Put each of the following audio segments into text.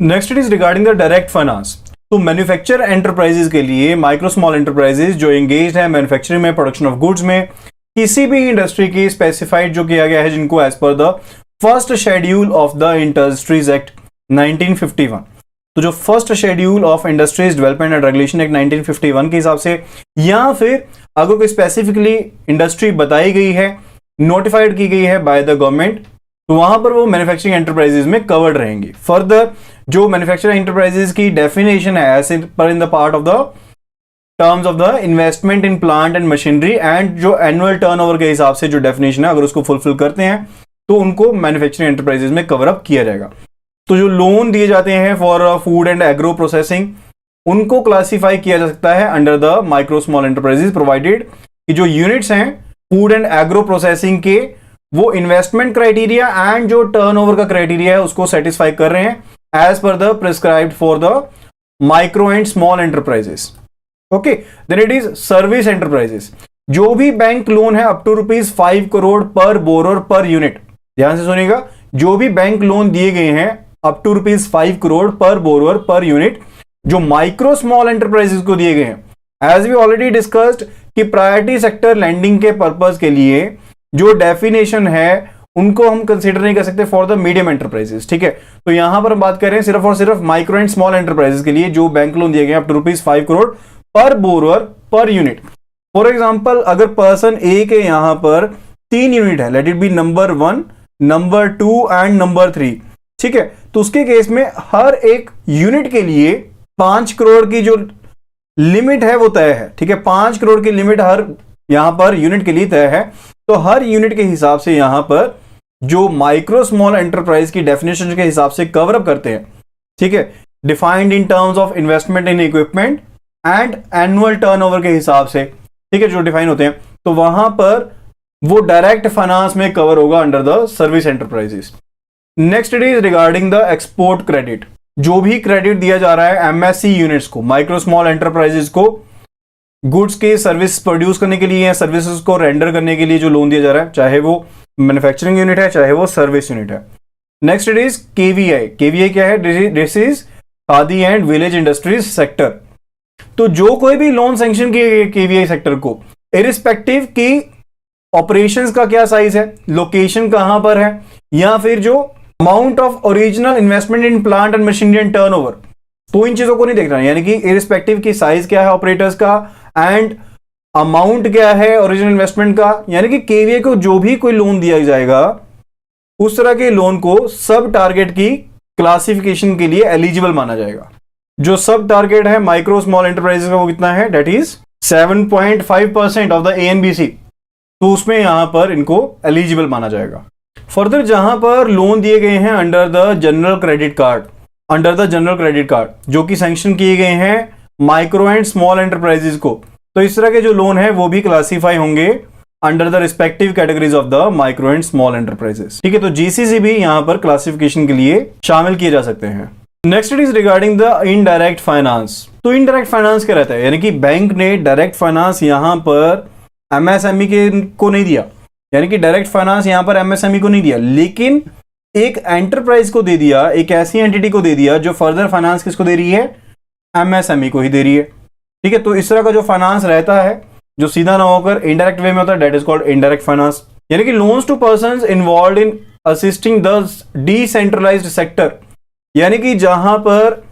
Next it is regarding the direct finance. तो manufacture enterprises के लिए, माइक्रो स्मॉल एंटरप्राइजेज जो एंगेज है मैन्युफैक्चरिंग में, प्रोडक्शन ऑफ गुड्स में, किसी भी इंडस्ट्री की स्पेसिफाइड जो किया गया है, जिनको as per the first schedule of the industries act 1951, तो जो first schedule of industries development and regulation act 1951 के हिसाब से, या फिर अगर कोई स्पेसिफिकली इंडस्ट्री बताई गई है, नोटिफाइड की गई है बाय द गवर्नमेंट, तो वहां पर वो मैन्युफैक्चरिंग एंटरप्राइजेज में कवर्ड रहेंगी। फर्दर जो मैन्युफैक्चरिंग एंटरप्राइजेज की डेफिनेशन है as per in the part of the terms of the investment in plant and machinery and जो एनुअल टर्नओवर के हिसाब से जो डेफिनेशन है, अगर उसको फुलफिल करते हैं तो उनको मैन्युफैक्चरिंग एंटरप्राइजेज में कवर अप किया जाएगा। तो जो लोन दिए जाते हैं for food and agro processing, उनको क्लासिफाई किया जा सकता है under the micro small enterprises, provided कि जो यूनिट्स हैं फूड एंड एग्रो प्रोसेसिंग के, वो इन्वेस्टमेंट क्राइटेरिया एंड जो टर्नओवर का क्राइटेरिया है उसको सेटिस्फाई कर रहे हैं as per the prescribed for the micro and small enterprises. Okay, then it is service enterprises. जो भी बैंक लोन है up to ₹5 crore per borrower per unit, ध्यान से सुनिएगा, जो भी बैंक लोन दिए गए हैं up to ₹5 crore per borrower per unit, जो माइक्रो स्मॉल एंटरप्राइजेस को दिए गए हैं, एज वी ऑलरेडी डिस्कस्ड कि प्रायोरिटी सेक्टर लैंडिंग के पर्पज के लिए जो डेफिनेशन है उनको हम कंसीडर नहीं कर सकते फॉर द मीडियम एंटरप्राइजेस। ठीक है, तो यहां पर हम बात कर रहे हैं सिर्फ और सिर्फ माइक्रो एंड स्मॉल एंटरप्राइजेस के लिए जो बैंक लोन दिए गए अप टू ₹5 करोड़ पर borrower per unit. For example, अगर पर्सन ए के यहां पर 3 यूनिट है, let it be number 1, number 2 and number 3, ठीक है, तो उसके केस में हर एक यूनिट के लिए 5 करोड़ की जो लिमिट है वो तय है। ठीक है, 5 करोड़ की लिमिट हर यहां पर यूनिट के लिए तय है। तो हर यूनिट के हिसाब से यहां पर जो माइक्रो स्मॉल एंटरप्राइज की डेफिनेशन के हिसाब से कवर अप करते हैं, ठीक है, defined in terms of investment in equipment and annual turnover के हिसाब से, ठीक है, जो डिफाइन होते हैं, तो वहां पर वो डायरेक्ट फाइनेंस में कवर होगा under the service enterprises. Next it is regarding the export credit. जो भी क्रेडिट दिया जा रहा है एमएससी यूनिट्स को, माइक्रो स्मॉल एंटरप्राइजेस को, गुड्स के सर्विस प्रोड्यूस करने के लिए या सर्विसेज को रेंडर करने के लिए जो लोन दिया जा रहा है, चाहे वो मैन्युफैक्चरिंग यूनिट है चाहे वो सर्विस यूनिट है। Next it is KVI. KVI क्या है? This is Khadi and village industries sector. तो जो कोई भी लोन सैंक्शन किए गए केवीआई सेक्टर को, इरिस्पेक्टिव की ऑपरेशंस का क्या साइज है, लोकेशन कहां पर है, या फिर जो amount of original investment in plant and machinery and turnover, तो इन चीजों को नहीं देखना है, यानी कि इरिस्पेक्टिव की साइज क्या है ऑपरेटर्स का एंड अमाउंट क्या है ओरिजिनल इन्वेस्टमेंट का, यानी कि केवीआई को जो भी कोई लोन दिया जाएगा उस तरह के लोन को सब टारगेट की क्लासिफिकेशन के लिए एलिजिबल माना जाएगा। जो सब टारगेट है माइक्रो स्मॉल एंटरप्राइजेस का वो कितना है? डेट इज 7.5% ऑफ द एएनबीसी, तो उसमें यहां पर इनको एलिजिबल माना जाएगा। फर्दर जहां पर लोन दिए गए हैं under the general credit card, under the general credit card जो कि सैंक्शन किए गए हैं माइक्रो एंड स्मॉल एंटरप्राइजेस को, तो इस तरह के जो लोन है वो भी क्लासीफाई होंगे under the respective categories of the micro and small enterprises. ठीक है, तो जीसीसी भी यहां पर क्लासिफिकेशन के लिए शामिल किए जा सकते हैं। Next it is regarding the indirect finance. तो इनडायरेक्ट फाइनेंस क्या रहता है? यानी कि बैंक ने डायरेक्ट फाइनेंस यहां पर एमएसएमई को नहीं दिया, यानी कि डायरेक्ट फाइनेंस यहां पर एमएसएमई को नहीं दिया, लेकिन एक एंटरप्राइज को दे दिया, एक ऐसी एंटिटी को दे दिया जो फर्दर फाइनेंस किसको दे रही है? एमएसएमई को ही दे रही है। ठीक है, तो इस तरह का जो फाइनेंस रहता है जो सीधा ना होकर इनडायरेक्ट वे में होता है, that is called indirect finance. यानी कि loans to persons involved in assisting the decentralized sector, यानी कि जहां पर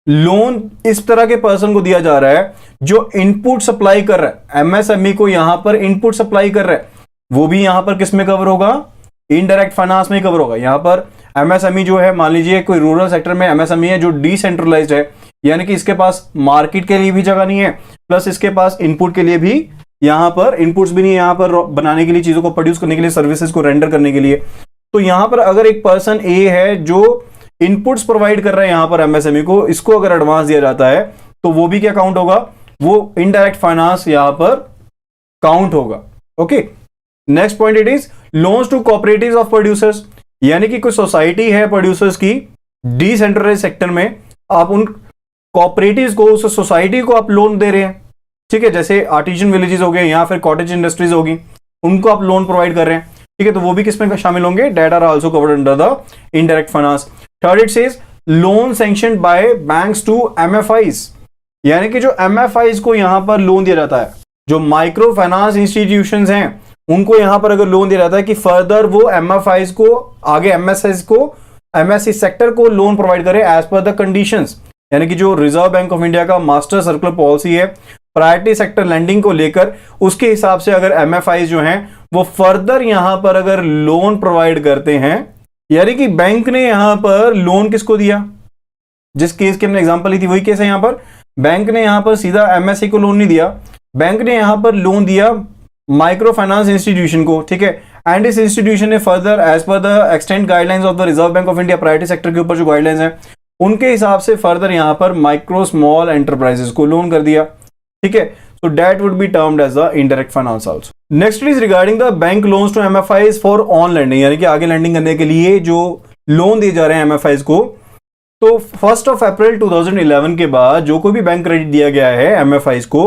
लोन इस तरह के पर्सन को दिया जा रहा है जो इनपुट सप्लाई कर रहा है, एमएसएमई को यहां पर इनपुट सप्लाई कर रहा है, वो भी यहां पर किस में कवर होगा? इनडायरेक्ट फाइनेंस में कवर होगा। यहां पर एमएसएमई जो है, मान लीजिए कोई रूरल सेक्टर में एमएसएमई है जो डिसेंट्रलाइज्ड है, यानी कि इसके पास मार्केट के लिए भी जगह नहीं है, प्लस इसके पास इनपुट के लिए भी यहां पर इनपुट्स भी नहीं है, यहां पर बनाने के लिए, चीजों को प्रोड्यूस करने के लिए, सर्विसेज को रेंडर करने के लिए। तो यहां पर अगर एक पर्सन ए है जो इनपुट्स प्रोवाइड कर रहा है यहां पर एमएसएमई को, इसको अगर एडवांस दिया जाता है तो वो भी क्या काउंट होगा? वो इनडायरेक्ट फाइनेंस यहां पर काउंट होगा। Okay, next point it is loans to cooperatives of producers, यानी कि कोई सोसाइटी है प्रोड्यूसर्स की डिसेंट्रलाइज्ड सेक्टर में, आप उन कोऑपरेटिव्स को, उस सोसाइटी को आप लोन दे रहे हैं। ठीक है, जैसे आर्टिजन विलेजेस हो गए या फिर कॉटेज इंडस्ट्रीज होगी, उनको आप लोन प्रोवाइड कर रहे हैं। ठीक है, तो वो भी किसमें शामिल होंगे? That are also covered under the indirect finance. Third it says loan sanctioned by banks to MFIs, यानी कि जो एमएफआईज को यहां पर लोन दिया जाता है, जो माइक्रो फाइनेंस इंस्टीट्यूशंस हैं उनको यहां पर अगर लोन दिया जाता है कि फर्दर वो एमएफआईज को आगे एमएसई सेक्टर को लोन प्रोवाइड करे एज पर द कंडीशंस, यानी कि जो रिजर्व बैंक ऑफ इंडिया का मास्टर सर्कुलर पॉलिसी है प्रायोरिटी सेक्टर लैंडिंग को लेकर, उसके हिसाब से अगर एमएफआईज जो हैं वो फर्दर यहां पर अगर लोन प्रोवाइड करते हैं, यानी कि बैंक ने यहां पर लोन किसको दिया, जिस केस की हमने एग्जांपल ली थी वही केस है यहां पर। बैंक ने यहां पर सीधा एमएसई को लोन नहीं दिया, बैंक ने यहां पर लोन दिया माइक्रो फाइनेंस इंस्टीट्यूशन को, ठीक है। एंड इस इंस्टीट्यूशन ने further as per the extend guidelines of the Reserve Bank of India priority sector के ऊपर जो गाइडलाइंस हैं उनके हिसाब से फर्दर यहां पर माइक्रो स्मॉल एंटरप्राइजेस को लोन कर दिया, ठीक है। So that would be termed as the indirect finance also. Next is regarding the bank loans to MFIs for on lending, यानी कि आगे लैंडिंग करने के लिए जो लोन दिए जा रहे हैं MFIs को। तो 1 अप्रैल 2011 के बाद जो कोई भी बैंक क्रेडिट दिया गया है MFIs को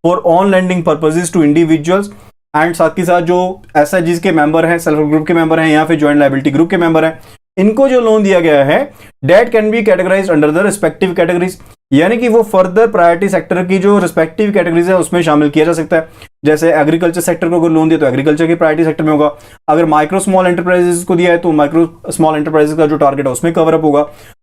for on lending purposes to individuals and साथ ही साथ जो SHGs के मेंबर हैं, सेल्फ ग्रुप के मेंबर हैं या फिर ज्वाइंट लायबिलिटी ग्रुप के मेंबर हैं, इनको जो लोन दिया गया है date can be categorised under the respective categories, यानी कि वो फर्दर प्रायोरिटी सेक्टर की जो रिस्पेक्टिव कैटेगरीज है उसमें शामिल किया जा सकता है। जैसे एग्रीकल्चर सेक्टर को अगर लोन दिया तो एग्रीकल्चर की प्रायोरिटी सेक्टर में होगा, अगर माइक्रो स्मॉल एंटरप्राइजेस को दिया है तो माइक्रो स्मॉल एंटरप्राइजेस का जो टारगेट है उसमें कवर अप होगा।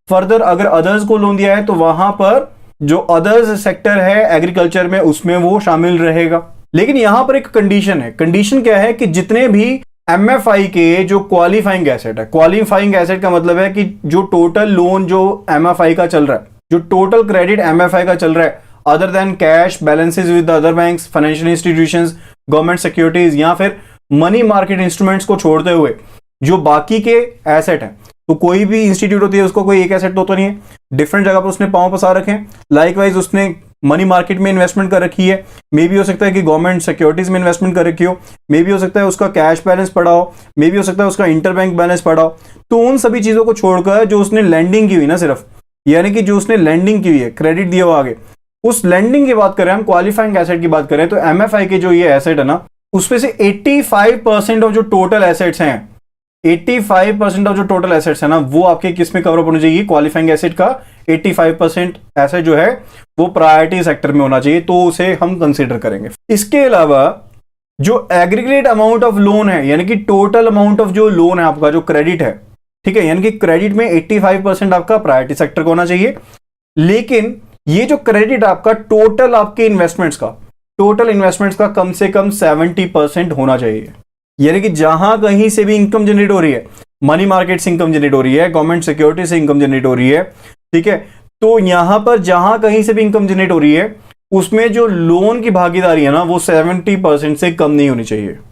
फर्दर अगर अदर्स को लोन दिया है तो वहां पर जो अदर्स सेक्टर है एग्रीकल्चर में उसमें वो शामिल रहेगा। लेकिन यहां पर एक कंडीशन है, कंडीशन क्या है कि जितने भी एमएफआई के जो क्वालिफाइंग एसेट है, क्वालिफाइंग एसेट का मतलब है कि जो टोटल लोन जो एमएफआई का चल रहा है, जो टोटल क्रेडिट एमएफआई का चल रहा है other than cash balances with other banks, financial institutions, government securities या फिर मनी मार्केट इंस्ट्रूमेंट्स को छोड़ते हुए जो बाकी के एसेट हैं, तो कोई भी इंस्टीट्यूट होती है उसको कोई एक एसेट तो नहीं है, डिफरेंट जगह पर उसने पांव पसार रखे हैं। लाइकवाइज उसने मनी मार्केट में इन्वेस्टमेंट कर रखी है, मे भी हो सकता है कि गवर्नमेंट सिक्योरिटीज में इन्वेस्टमेंट कर रखी हो, मे भी हो सकता है उसका कैश बैलेंस पड़ा हो, मे भी हो सकता है उसका इंटरबैंक बैलेंस पड़ा हो। तो उन सभी चीजों को छोड़कर जो उसने लैंडिंग की हुई ना, सिर्फ यानी कि जो उसने लैंडिंग की हुई है, क्रेडिट दिया हुआ आगे, उस लैंडिंग की बात करें, हम क्वालिफाइंग एसेट की बात करें तो एमएफआई के जो ये एसेट है ना उसमें से 85% ऑफ जो टोटल एसेट्स हैं, 85% ऑफ जो टोटल एसेट्स है ना वो आपके किस में कवर अप होनी चाहिए, क्वालिफाइंग एसेट का 85% एसेट जो है वो प्रायोरिटी सेक्टर में होना चाहिए, तो उसे हम कंसीडर करेंगे। इसके अलावा जो एग्रीगेट अमाउंट ऑफ लोन है, यानी कि टोटल अमाउंट ऑफ जो लोन है आपका, जो क्रेडिट है, ठीक है, यानी कि क्रेडिट में 85% आपका प्रायोरिटी सेक्टर का होना चाहिए। लेकिन ये जो क्रेडिट आपका टोटल आपके इन्वेस्टमेंट्स का, टोटल इन्वेस्टमेंट्स का कम से कम 70% होना चाहिए, यानी कि जहां कहीं से भी इनकम जनरेट हो रही है, मनी मार्केट से इनकम जनरेट हो रही है, गवर्नमेंट सिक्योरिटी से इनकम जनरेट हो रही है, ठीक है, तो यहां पर जहां कहीं से भी इनकम जनरेट हो रही है उसमें जो लोन की भागीदारी है ना वो 70% से कम नहीं होनी चाहिए।